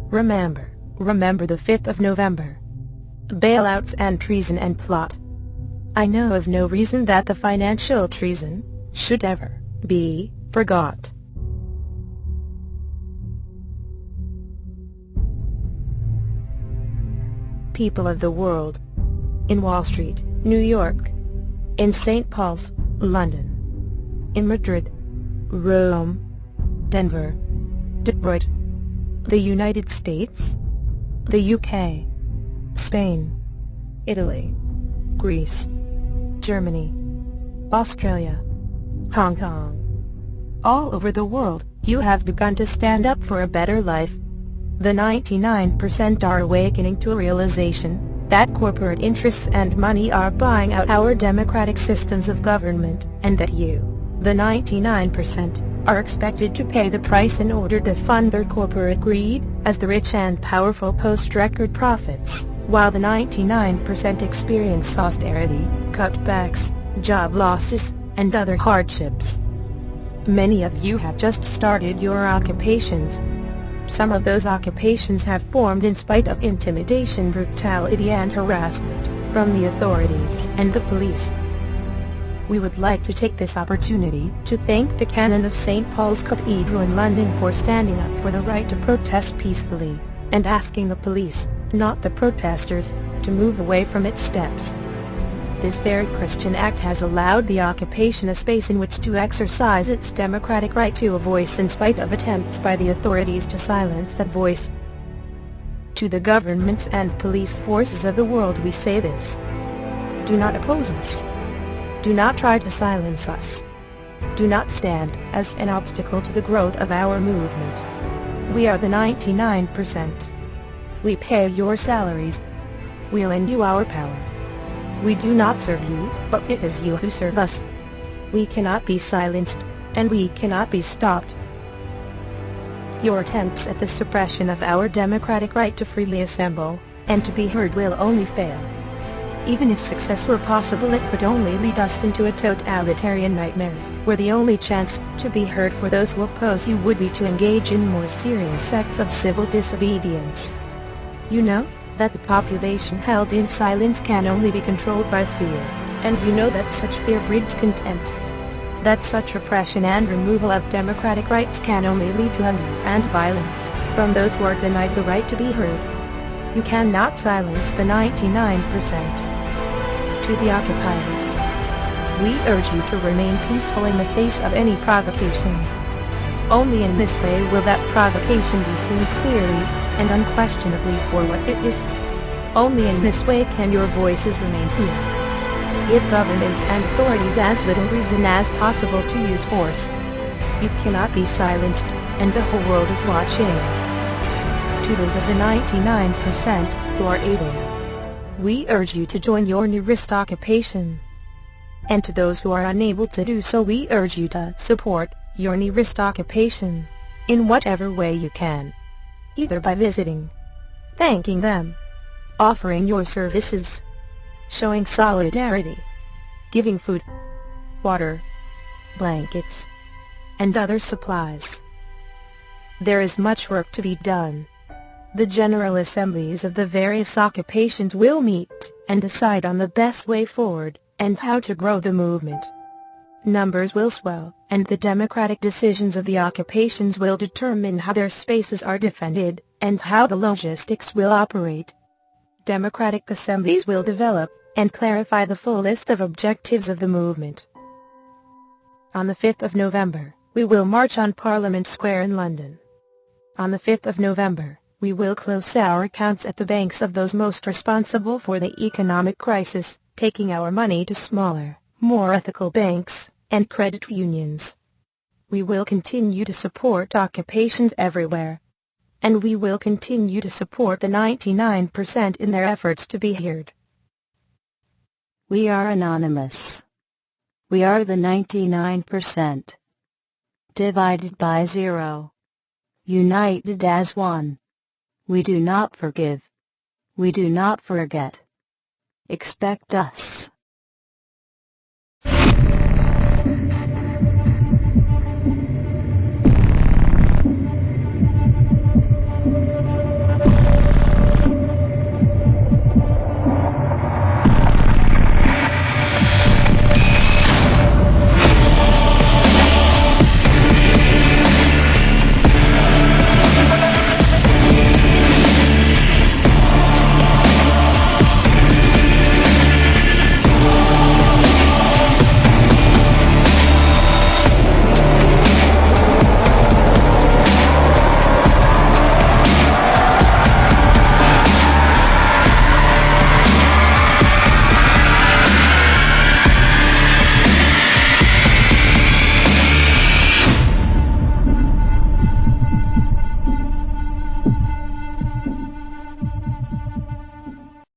Remember the 5th of November. Bailouts and treason and plot. I know of no reason that the financial treason should ever be forgot. People of the world. In Wall Street, New York. In St. Paul's, London. In Madrid, Rome, Denver, Detroit, the United States, the UK, Spain, Italy, Greece, Germany, Australia, Hong Kong. All over the world, you have begun to stand up for a better life. The 99% are awakening to a realization that corporate interests and money are buying out our democratic systems of government, and that you, the 99%, are expected to pay the price in order to fund their corporate greed, as the rich and powerful post record profits, while the 99% experience austerity, cutbacks, job losses, and other hardships. Many of you have just started your occupations. Some of those occupations have formed in spite of intimidation, brutality and harassment from the authorities and the police. We would like to take this opportunity to thank the Canon of St. Paul's Cathedral in London for standing up for the right to protest peacefully, and asking the police, not the protesters, to move away from its steps. This very Christian act has allowed the occupation a space in which to exercise its democratic right to a voice in spite of attempts by the authorities to silence that voice. To the governments and police forces of the world we say this: do not oppose us. Do not try to silence us. Do not stand as an obstacle to the growth of our movement. We are the 99%. We pay your salaries. We lend you our power. We do not serve you, but it is you who serve us. We cannot be silenced, and we cannot be stopped. Your attempts at the suppression of our democratic right to freely assemble and to be heard will only fail. Even if success were possible, it could only lead us into a totalitarian nightmare, where the only chance to be heard for those who oppose you would be to engage in more serious acts of civil disobedience. You know that the population held in silence can only be controlled by fear, and you know that such fear breeds contempt. That such repression and removal of democratic rights can only lead to hunger and violence from those who are denied the right to be heard. You cannot silence the 99%. To the occupiers, we urge you to remain peaceful in the face of any provocation. Only in this way will that provocation be seen clearly and unquestionably for what it is. Only in this way can your voices remain heard. Give governments and authorities as little reason as possible to use force. You cannot be silenced, and the whole world is watching. To those of the 99% who are able, we urge you to join your nearest occupation. And to those who are unable to do so, we urge you to support your nearest occupation in whatever way you can. Either by visiting, thanking them, offering your services, showing solidarity, giving food, water, blankets, and other supplies. There is much work to be done. The General Assemblies of the various occupations will meet and decide on the best way forward and how to grow the movement. Numbers will swell, and the democratic decisions of the occupations will determine how their spaces are defended, and how the logistics will operate. Democratic assemblies will develop and clarify the full list of objectives of the movement. On the 5th of November, we will march on Parliament Square in London. On the 5th of November, we will close our accounts at the banks of those most responsible for the economic crisis, taking our money to smaller, more ethical banks and credit unions. We will continue to support occupations everywhere. And we will continue to support the 99% in their efforts to be heard. We are anonymous. We are the 99%. Divided by zero. United as one. We do not forgive. We do not forget. Expect us.